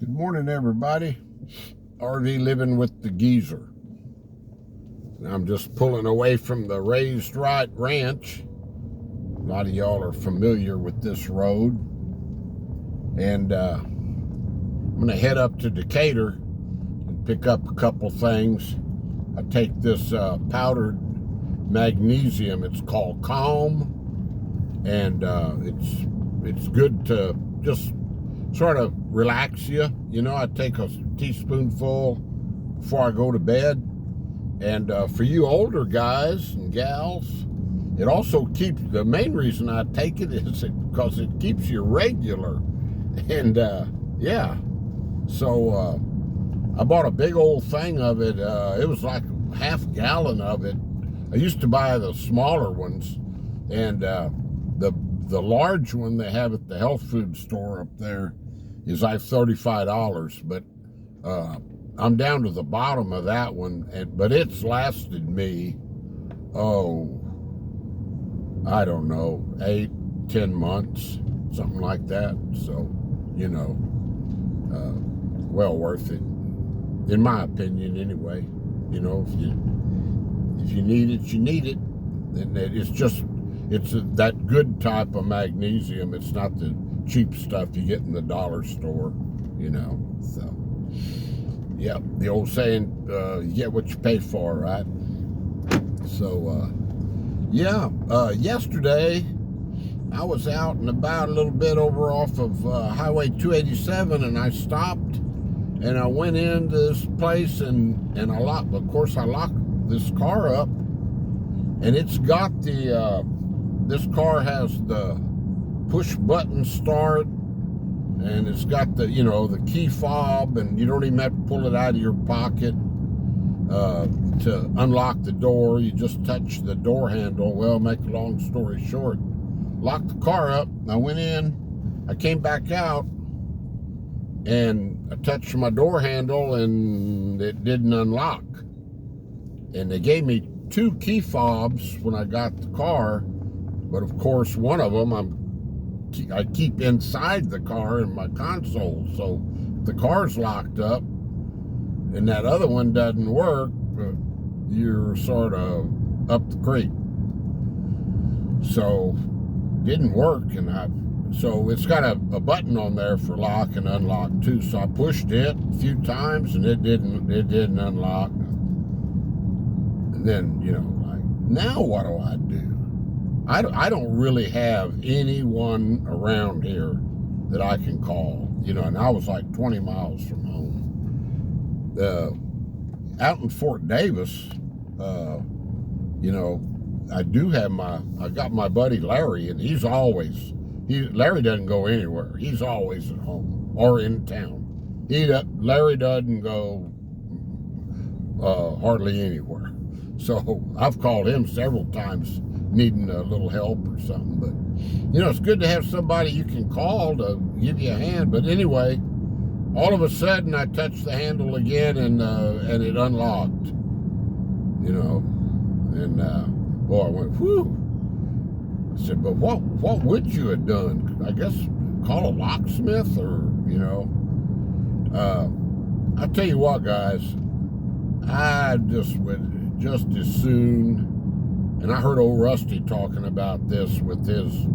Good morning, everybody. RV living with the Geezer. I'm just pulling away from the raised Wright ranch. A lot of y'all are familiar with this road. And I'm going to head up to Decatur and pick up a couple things. I take this powdered magnesium. It's called Calm. And it's good to just sort of relax you. You know, I take a teaspoonful before I go to bed. And for you older guys and gals, it also keeps, the main reason I take it is because it keeps you regular. And yeah, so I bought a big old thing of it. It was like a half gallon of it. I used to buy the smaller ones, and the large one they have at the health food store up there is like $35, but I'm down to the bottom of that one, but it's lasted me, I don't know, 8-10 months, something like that. So, you know, well worth it, in my opinion anyway. You know, if you need it, you need it. And it's that good type of magnesium. It's not the cheap stuff you get in the dollar store, you know. So, yeah, the old saying, you get what you pay for, right? So, yeah, yesterday I was out and about a little bit over off of Highway 287, and I stopped and I went into this place and I locked, of course, I locked this car up, and it's got the, this car has the push button start, and it's got the, you know, the key fob, and you don't even have to pull it out of your pocket to unlock the door. You just touch the door handle. Well, make a long story short, locked the car up. I went in, I came back out, and I touched my door handle, and it didn't unlock. And they gave me 2 key fobs when I got the car, but of course one of them I keep inside the car in my console, so the car's locked up and that other one doesn't work, you're sort of up the creek. So didn't work, and so it's got a button on there for lock and unlock too. So I pushed it a few times and it didn't unlock. And then, you know, like, now what do I do? I don't really have anyone around here that I can call, you know, and I was like 20 miles from home. Out in Fort Davis, you know, I got my buddy Larry, and Larry doesn't go anywhere. He's always at home or in town. Larry doesn't go hardly anywhere. So I've called him several times needing a little help or something. But, you know, it's good to have somebody you can call to give you a hand. But anyway, all of a sudden I touched the handle again, and it unlocked, you know. And boy, I went, whew. I said, but what would you have done? I guess call a locksmith, or, you know. I tell you what, guys, I just would just as soon, and I heard old Rusty talking about this with his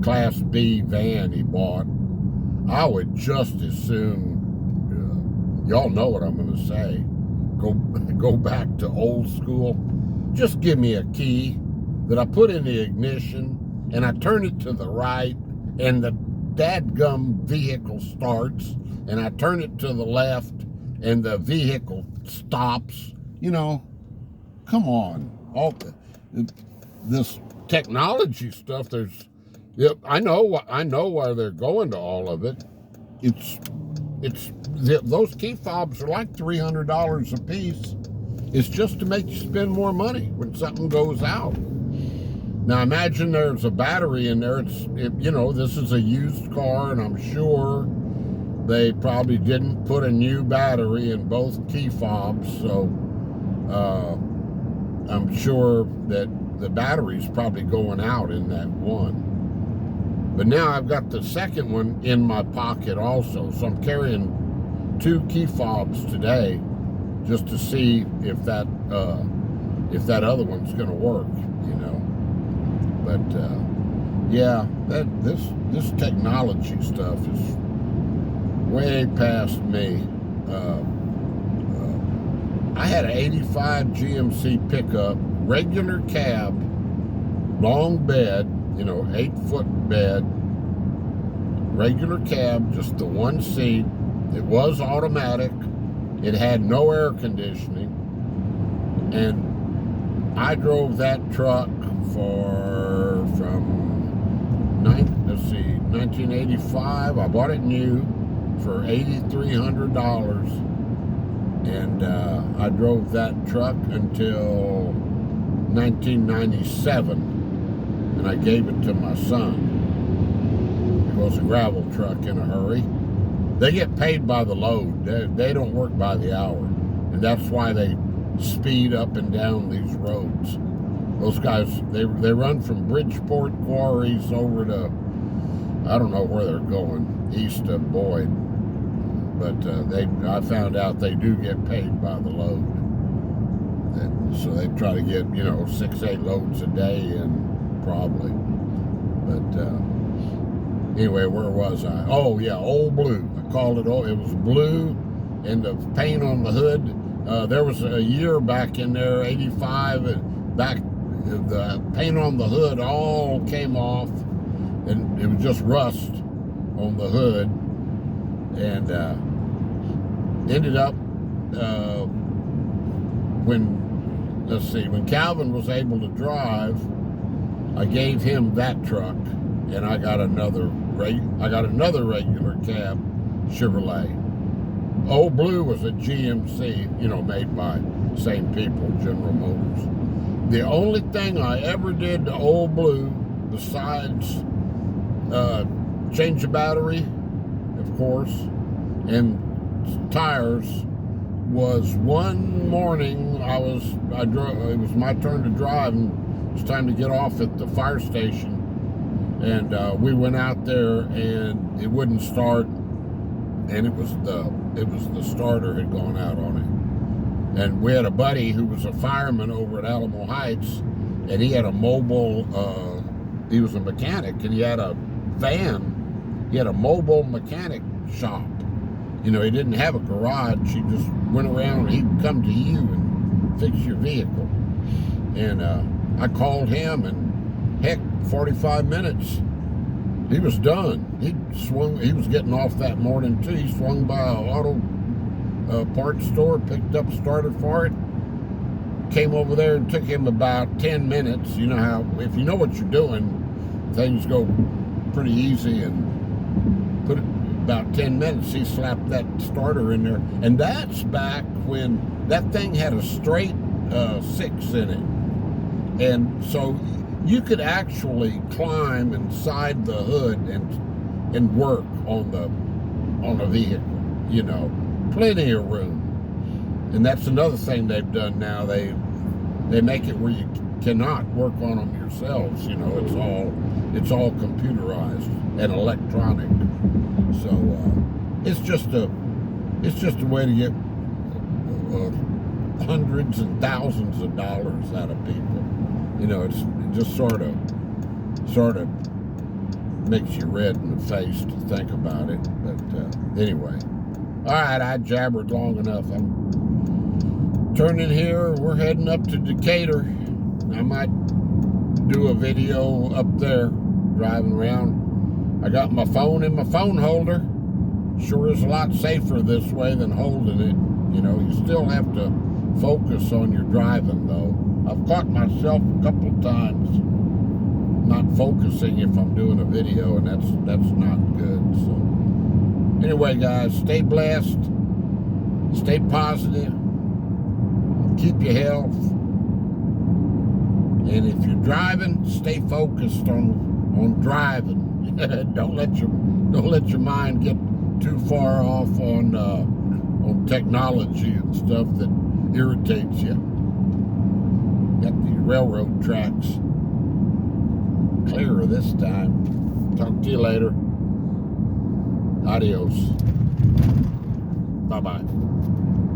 Class B van he bought. I would just as soon, y'all know what I'm going to say, go back to old school. Just give me a key that I put in the ignition, and I turn it to the right, and the dadgum vehicle starts, and I turn it to the left, and the vehicle stops. You know, come on. This technology stuff, I know why they're going to all of it. Those key fobs are like $300 a piece. It's just to make you spend more money when something goes out. Now imagine there's a battery in there. You know, this is a used car, and I'm sure they probably didn't put a new battery in both key fobs, so I'm sure that the battery's probably going out in that one. But now I've got the second one in my pocket also, so I'm carrying 2 key fobs today just to see if that other one's going to work, you know. But yeah, this technology stuff is way past me. I had an 85 GMC pickup, regular cab, long bed, you know, 8-foot bed, regular cab, just the one seat. It was automatic. It had no air conditioning. And I drove that truck from 1985. I bought it new for $8,300. And I drove that truck until 1997. And I gave it to my son. It was a gravel truck in a hurry. They get paid by the load. They don't work by the hour. And that's why they speed up and down these roads. Those guys, they run from Bridgeport Quarries over to, I don't know where they're going, east of Boyd. But I found out they do get paid by the load. And so they try to get, you know, 6-8 loads a day in, probably. But anyway, where was I? Oh yeah, Old Blue. I called it old. It was blue, and the paint on the hood. There was a year back in there, 85, and back the paint on the hood all came off, and it was just rust on the hood, and ended up when Calvin was able to drive, I gave him that truck, and I got another regular cab Chevrolet. Old Blue was a GMC, you know, made by same people, General Motors. The only thing I ever did to Old Blue, besides change the battery, of course, and tires, was one morning it was my turn to drive, and it was time to get off at the fire station, and we went out there, and it wouldn't start, and it was the starter had gone out on it. And we had a buddy who was a fireman over at Alamo Heights, and he had a mobile, he was a mechanic, and he had a van. He had a mobile mechanic shop. You know, he didn't have a garage. He just went around, and he'd come to you and fix your vehicle. And I called him, and heck, 45 minutes, he was done. He was getting off that morning too. He swung by an auto parts store, picked up a starter for it, came over there, and took him about 10 minutes. You know how, if you know what you're doing, things go pretty easy, and put it about 10 minutes, he slapped that starter in there. And that's back when that thing had a straight 6 in it. And so you could actually climb inside the hood and work on a vehicle, you know, plenty of room. And that's another thing they've done now. They make it where you cannot work on them yourselves. You know, it's all computerized and electronic. So it's just a way to get hundreds and thousands of dollars out of people. You know, it just sort of makes you red in the face to think about it. But anyway, all right, I jabbered long enough. I'm turning here. We're heading up to Decatur. I might do a video up there, driving around. I got my phone in my phone holder. Sure is a lot safer this way than holding it. You know, you still have to focus on your driving, though. I've caught myself a couple of times not focusing if I'm doing a video, and that's not good. So anyway, guys, stay blessed, stay positive, keep your health, and if you're driving, stay focused on driving. Don't let your mind get too far off on technology and stuff that irritates you. Got the railroad tracks clearer this time. Talk to you later. Adios. Bye-bye.